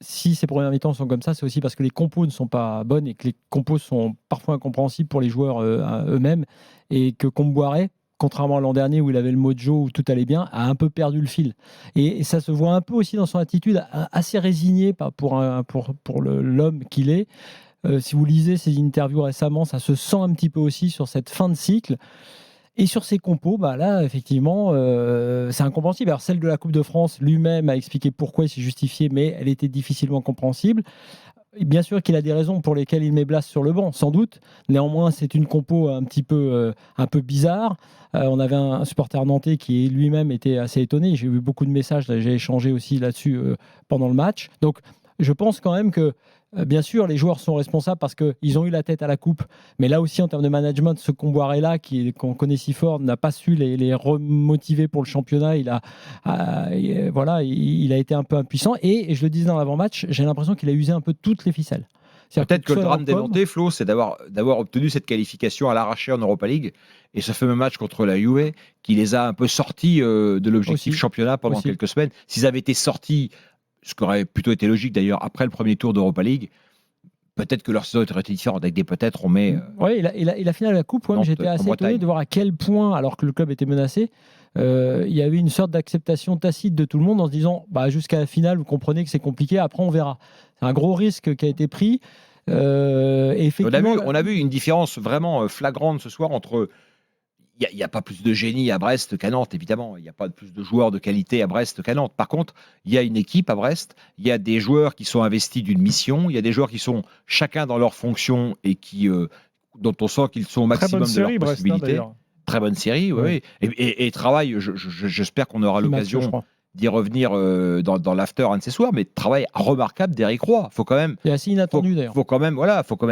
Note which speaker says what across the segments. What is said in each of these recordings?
Speaker 1: si ces premières mi-temps sont comme ça, c'est aussi parce que les compos ne sont pas bonnes et que les compos sont parfois incompréhensibles pour les joueurs eux-mêmes et que Comboiré, contrairement à l'an dernier où il avait le mojo, où tout allait bien, a un peu perdu le fil. Et ça se voit un peu aussi dans son attitude assez résignée pour l'homme qu'il est. Si vous lisez ses interviews récemment, ça se sent un petit peu aussi sur cette fin de cycle. Et sur ses compos, bah là, effectivement, c'est incompréhensible. Alors, celle de la Coupe de France, lui-même a expliqué pourquoi il s'est justifié, mais elle était difficilement compréhensible. Et bien sûr qu'il a des raisons pour lesquelles il met Blas sur le banc, sans doute. Néanmoins, c'est une compo un peu bizarre. On avait un supporter nantais qui lui-même était assez étonné. J'ai eu beaucoup de messages, j'ai échangé aussi là-dessus pendant le match. Donc, je pense quand même que, bien sûr, les joueurs sont responsables parce qu'ils ont eu la tête à la coupe. Mais là aussi, en termes de management, ce Comboiré-là, qu'on connaît si fort, n'a pas su les remotiver pour le championnat. Voilà, il a été un peu impuissant. Et je le disais dans l'avant-match, j'ai l'impression qu'il a usé un peu toutes les ficelles.
Speaker 2: Peut-être que le drame des Nantais, Flo, c'est d'avoir obtenu cette qualification à l'arraché en Europa League et ce fameux match contre la Juve qui les a un peu sortis de l'objectif championnat pendant quelques semaines. S'ils avaient été sortis, ce qui aurait plutôt été logique d'ailleurs après le premier tour d'Europa League, peut-être que leur saison aurait été différente. Avec des peut-être, on met.
Speaker 1: Oui, et la finale de la Coupe, ouais, j'étais assez étonné de voir à quel point, alors que le club était menacé, il y avait une sorte d'acceptation tacite de tout le monde en se disant jusqu'à la finale, vous comprenez que c'est compliqué, après on verra. C'est un gros risque qui a été pris. Effectivement,
Speaker 2: on a vu une différence vraiment flagrante ce soir entre. Il n'y a pas plus de génie à Brest qu'à Nantes, évidemment. Il n'y a pas plus de joueurs de qualité à Brest qu'à Nantes. Par contre, il y a une équipe à Brest, il y a des joueurs qui sont investis d'une mission, il y a des joueurs qui sont chacun dans leur fonction et dont on sent qu'ils sont au maximum de leurs possibilités. Très bonne série, oui. Et travail, j'espère qu'on aura l'occasion d'y revenir dans l'after un de ces soirs, mais travail remarquable d'Éric Roy. Faut quand même,
Speaker 1: c'est assez inattendu d'ailleurs.
Speaker 2: Faut quand même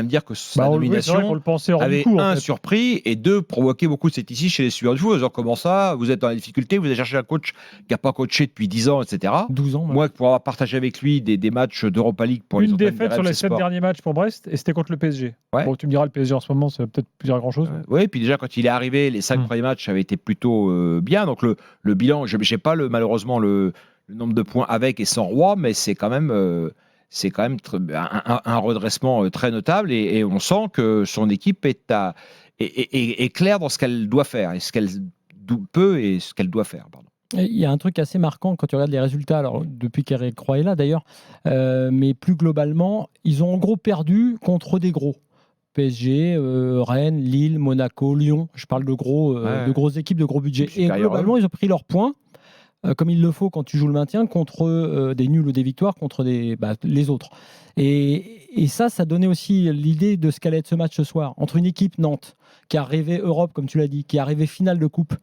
Speaker 2: dire que sa nomination avait surpris et deux provoqué beaucoup de scepticisme chez les suiveurs du foot. Comment ça, vous êtes dans la difficulté, vous allez chercher un coach qui n'a pas coaché depuis 10 ans, etc.
Speaker 1: 12 ans.
Speaker 2: Moi, pour avoir partagé avec lui des matchs d'Europa League pour
Speaker 3: une défaite sur les 7 derniers matchs pour Brest et c'était contre le PSG.
Speaker 2: Ouais.
Speaker 3: Bon, tu me diras, le PSG en ce moment, ça va peut-être plus dire grand-chose.
Speaker 2: Oui, puis déjà, quand il est arrivé, les 5 premiers matchs avaient été plutôt bien. Donc, le bilan, je n'ai pas malheureusement le nombre de points avec et sans Roy, mais c'est quand même un redressement très notable et on sent que son équipe est claire dans ce qu'elle doit faire et ce qu'elle peut et ce qu'elle doit faire. Pardon.
Speaker 1: Il y a un truc assez marquant quand tu regardes les résultats, alors depuis qu'Éric Roy est là d'ailleurs, mais plus globalement, ils ont en gros perdu contre des gros. PSG, Rennes, Lille, Monaco, Lyon. Je parle de grosses équipes, de gros budgets. Et globalement, ils ont pris leurs points, comme il le faut quand tu joues le maintien, contre des nuls ou des victoires, contre les autres. Et ça donnait aussi l'idée de ce qu'allait être ce match ce soir. Entre une équipe Nantes, qui a rêvé Europe, comme tu l'as dit, qui a rêvé finale de coupe,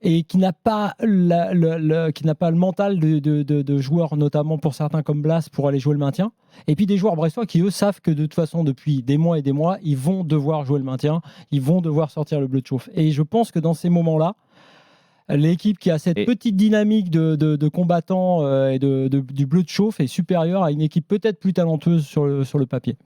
Speaker 1: et qui n'a pas le mental de joueurs, notamment pour certains comme Blas, pour aller jouer le maintien. Et puis des joueurs brestois qui, eux, savent que de toute façon, depuis des mois et des mois, ils vont devoir jouer le maintien, ils vont devoir sortir le bleu de chauffe. Et je pense que dans ces moments-là, l'équipe qui a cette petite dynamique de combattants et du bleu de chauffe est supérieure à une équipe peut-être plus talentueuse sur le papier.